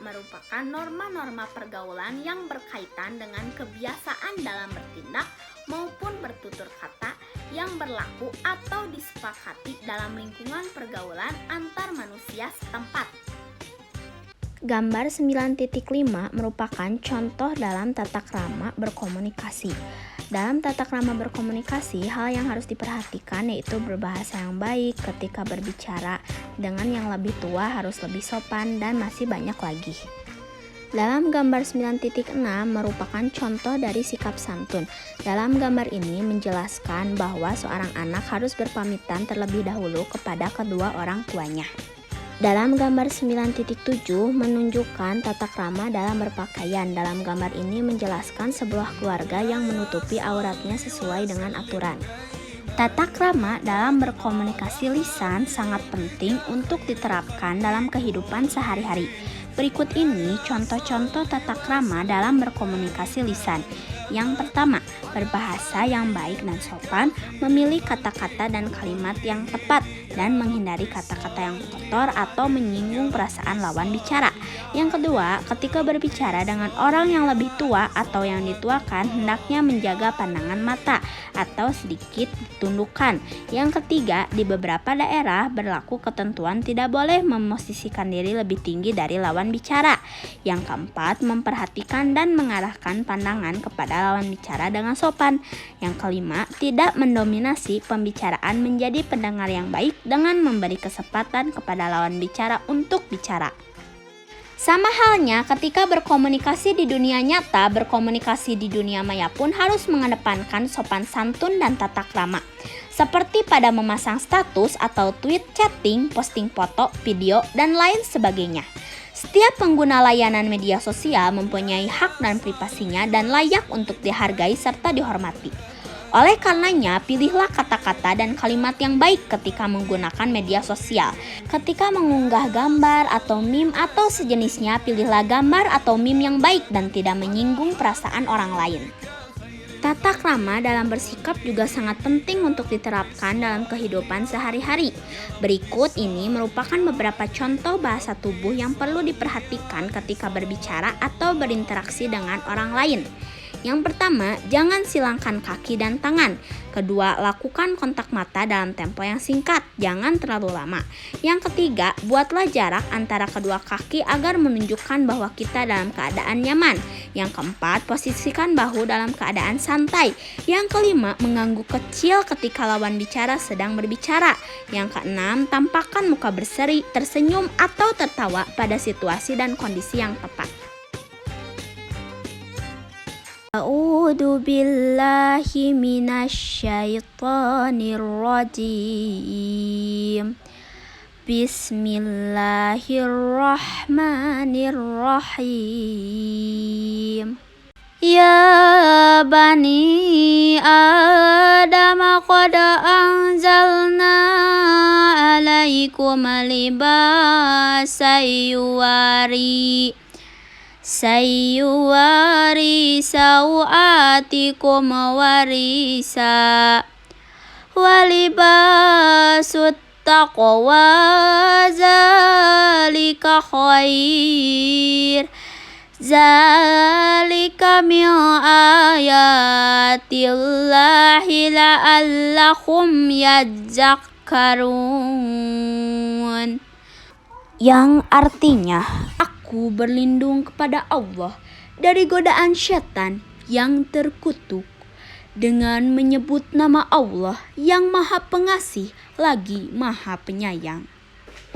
merupakan norma-norma pergaulan yang berkaitan dengan kebiasaan dalam bertindak maupun bertutur kata yang berlaku atau disepakati dalam lingkungan pergaulan antar manusia setempat. Gambar 9.5 merupakan contoh dalam tata krama berkomunikasi. Dalam tata krama berkomunikasi, hal yang harus diperhatikan yaitu berbahasa yang baik ketika berbicara, dengan yang lebih tua harus lebih sopan, dan masih banyak lagi. Dalam gambar 9.6 merupakan contoh dari sikap santun. Dalam gambar ini menjelaskan bahwa seorang anak harus berpamitan terlebih dahulu kepada kedua orang tuanya. Dalam gambar 9.7 menunjukkan tata krama dalam berpakaian. Dalam gambar ini menjelaskan sebuah keluarga yang menutupi auratnya sesuai dengan aturan. Tata krama dalam berkomunikasi lisan sangat penting untuk diterapkan dalam kehidupan sehari-hari. Berikut ini contoh-contoh tata krama dalam berkomunikasi lisan. Yang pertama, berbahasa yang baik dan sopan, memilih kata-kata dan kalimat yang tepat, dan menghindari kata-kata yang kotor atau menyinggung perasaan lawan bicara. Yang kedua, ketika berbicara dengan orang yang lebih tua atau yang dituakan, hendaknya menjaga pandangan mata atau sedikit ditundukkan. Yang ketiga, di beberapa daerah berlaku ketentuan tidak boleh memosisikan diri lebih tinggi dari lawan bicara. Yang keempat, memperhatikan dan mengarahkan pandangan kepada lawan bicara dengan sopan. Yang kelima, tidak mendominasi pembicaraan, menjadi pendengar yang baik dengan memberi kesempatan kepada lawan bicara untuk bicara. Sama halnya ketika berkomunikasi di dunia nyata, berkomunikasi di dunia maya pun harus mengedepankan sopan santun dan tata krama. Seperti pada memasang status atau tweet, chatting, posting foto, video, dan lain sebagainya. Setiap pengguna layanan media sosial mempunyai hak dan privasinya dan layak untuk dihargai serta dihormati. Oleh karenanya, pilihlah kata-kata dan kalimat yang baik ketika menggunakan media sosial. Ketika mengunggah gambar atau meme atau sejenisnya, pilihlah gambar atau meme yang baik dan tidak menyinggung perasaan orang lain. Tata krama dalam bersikap juga sangat penting untuk diterapkan dalam kehidupan sehari-hari. Berikut ini merupakan beberapa contoh bahasa tubuh yang perlu diperhatikan ketika berbicara atau berinteraksi dengan orang lain. Yang pertama, jangan silangkan kaki dan tangan. Kedua, lakukan kontak mata dalam tempo yang singkat, jangan terlalu lama. Yang ketiga, buatlah jarak antara kedua kaki agar menunjukkan bahwa kita dalam keadaan nyaman. Yang keempat, posisikan bahu dalam keadaan santai. Yang kelima, mengangguk kecil ketika lawan bicara sedang berbicara. Yang keenam, tampakkan muka berseri, tersenyum, atau tertawa pada situasi dan kondisi yang tepat. A'udzu billahi minasyaitonir rajim. Bismillahirrahmanirrahim. Ya bani Adam qad anzalna alaikum libasan sayuwari sawatikum warisa walibasut taqwa zalika khair zalika min ayatillahi la'allakum yadzakkarun, yang artinya aku berlindung kepada Allah dari godaan syaitan yang terkutuk dengan menyebut nama Allah yang Maha Pengasih lagi Maha Penyayang.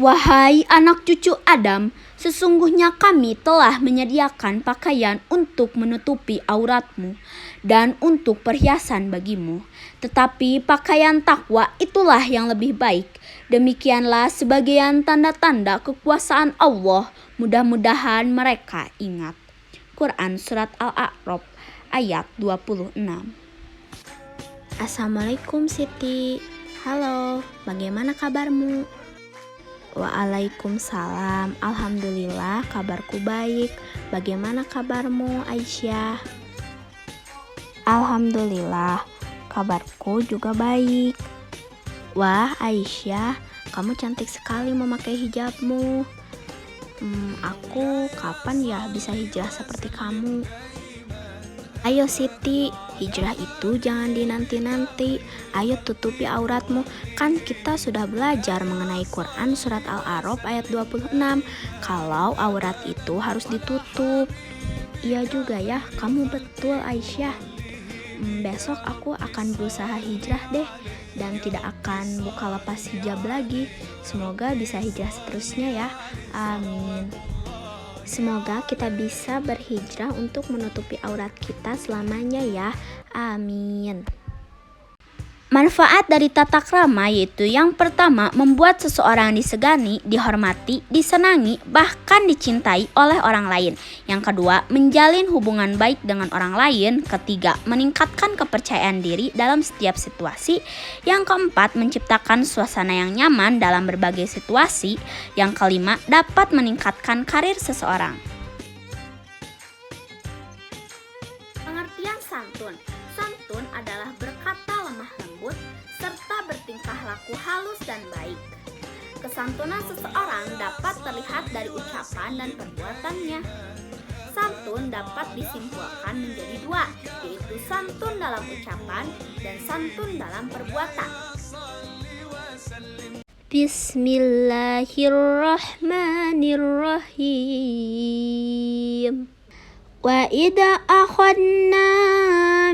Wahai anak cucu Adam, sesungguhnya kami telah menyediakan pakaian untuk menutupi auratmu dan untuk perhiasan bagimu. Tetapi pakaian takwa itulah yang lebih baik. Demikianlah sebagian tanda-tanda kekuasaan Allah. Mudah-mudahan mereka ingat. Quran Surat Al-A'raf ayat 26. Assalamualaikum Siti. Halo, bagaimana kabarmu? Waalaikumsalam. Alhamdulillah kabarku baik. Bagaimana kabarmu Aisyah? Alhamdulillah kabarku juga baik. Wah Aisyah, kamu cantik sekali memakai hijabmu. Aku kapan ya bisa hijrah seperti kamu? Ayo Siti, hijrah itu jangan dinanti-nanti. Ayo tutupi auratmu. Kan kita sudah belajar mengenai Quran surat Al-A'raf ayat 26. Kalau aurat itu harus ditutup. Iya juga ya, kamu betul Aisyah. Besok aku akan berusaha hijrah deh. Dan tidak akan buka lepas hijab lagi. Semoga bisa hijrah seterusnya ya. Amin. Semoga kita bisa berhijrah untuk menutupi aurat kita selamanya ya. Amin. Manfaat dari tata krama yaitu yang pertama, membuat seseorang disegani, dihormati, disenangi, bahkan dicintai oleh orang lain. Yang kedua, menjalin hubungan baik dengan orang lain. Ketiga, meningkatkan kepercayaan diri dalam setiap situasi. Yang keempat, menciptakan suasana yang nyaman dalam berbagai situasi. Yang kelima, dapat meningkatkan karir seseorang. Pengertian santun. Santun adalah berkata lemah lembut serta bertingkah laku halus dan baik. Kesantunan seseorang dapat terlihat dari ucapan dan perbuatannya. Santun dapat disimpulkan menjadi dua, yaitu santun dalam ucapan dan santun dalam perbuatan. Bismillahirrahmanirrahim. Wa idza akhadna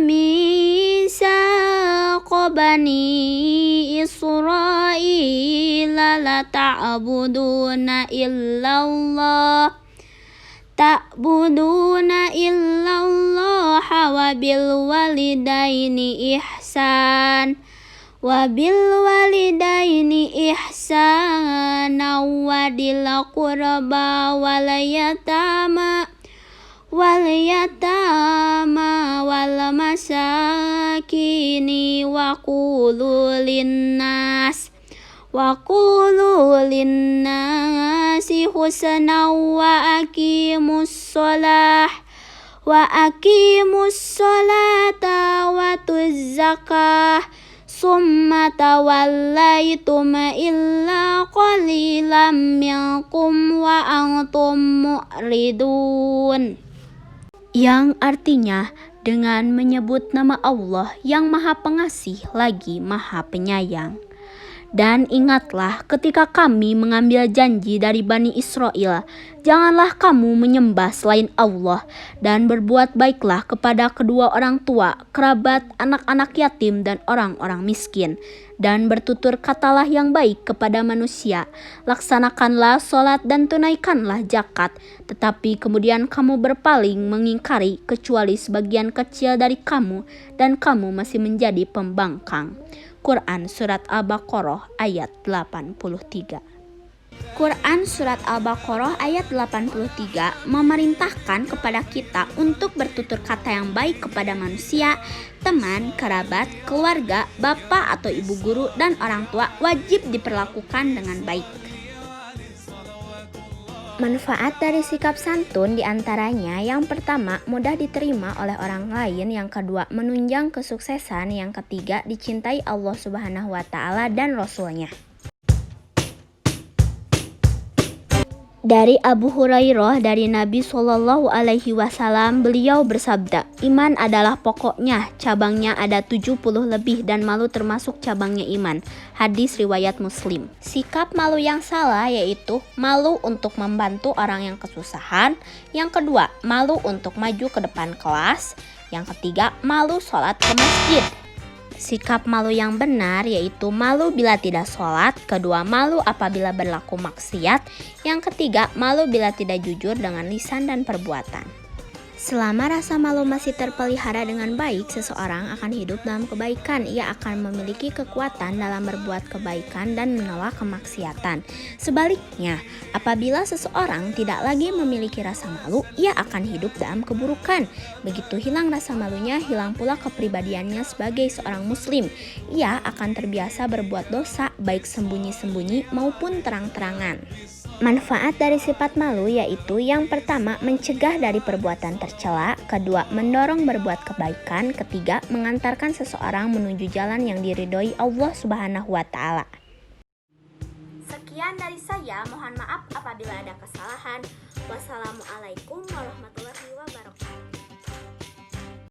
mitsaqa bani Israila la ta'buduna illallah wa bil walidaini ihsana wa dil qurba wal yatama wal masakini wa qulu linnasi husna wa aqimus salata wa tuzakah summa tawallaitum illa qalilam minkum wa antum mu'ridun. Yang artinya dengan menyebut nama Allah yang Maha Pengasih lagi Maha Penyayang. Dan ingatlah ketika kami mengambil janji dari Bani Israel, janganlah kamu menyembah selain Allah dan berbuat baiklah kepada kedua orang tua, kerabat, anak-anak yatim dan orang-orang miskin. Dan bertutur katalah yang baik kepada manusia, laksanakanlah sholat dan tunaikanlah zakat, tetapi kemudian kamu berpaling mengingkari kecuali sebagian kecil dari kamu dan kamu masih menjadi pembangkang. Quran Surat Al-Baqarah ayat 83. Quran Surat Al-Baqarah ayat 83 memerintahkan kepada kita untuk bertutur kata yang baik kepada manusia, teman, kerabat, keluarga, bapak atau ibu guru, dan orang tua wajib diperlakukan dengan baik. Manfaat dari sikap santun diantaranya yang pertama, mudah diterima oleh orang lain. Yang kedua, menunjang kesuksesan. Yang ketiga, dicintai Allah Subhanahu wa Ta'ala dan Rasulnya. Dari Abu Hurairah dari Nabi Shallallahu Alaihi Wasallam, beliau bersabda, iman adalah pokoknya, cabangnya ada 70 lebih dan malu termasuk cabangnya iman. Hadis riwayat Muslim. Sikap malu yang salah yaitu malu untuk membantu orang yang kesusahan. Yang kedua, malu untuk maju ke depan kelas. Yang ketiga, malu sholat ke masjid. Sikap malu yang benar yaitu malu bila tidak sholat. Kedua, malu apabila berlaku maksiat. Yang ketiga, malu bila tidak jujur dengan lisan dan perbuatan. Selama rasa malu masih terpelihara dengan baik, seseorang akan hidup dalam kebaikan. Ia akan memiliki kekuatan dalam berbuat kebaikan dan menolak kemaksiatan. Sebaliknya, apabila seseorang tidak lagi memiliki rasa malu, ia akan hidup dalam keburukan. Begitu hilang rasa malunya, hilang pula kepribadiannya sebagai seorang muslim. Ia akan terbiasa berbuat dosa, baik sembunyi-sembunyi maupun terang-terangan. Manfaat dari sifat malu yaitu yang pertama, mencegah dari perbuatan tercela. Kedua, mendorong berbuat kebaikan. Ketiga, mengantarkan seseorang menuju jalan yang diridhoi Allah Subhanahu wa Ta'ala. Sekian Sekian dari saya, mohon maaf apabila ada kesalahan. Wassalamualaikum warahmatullahi wabarakatuh.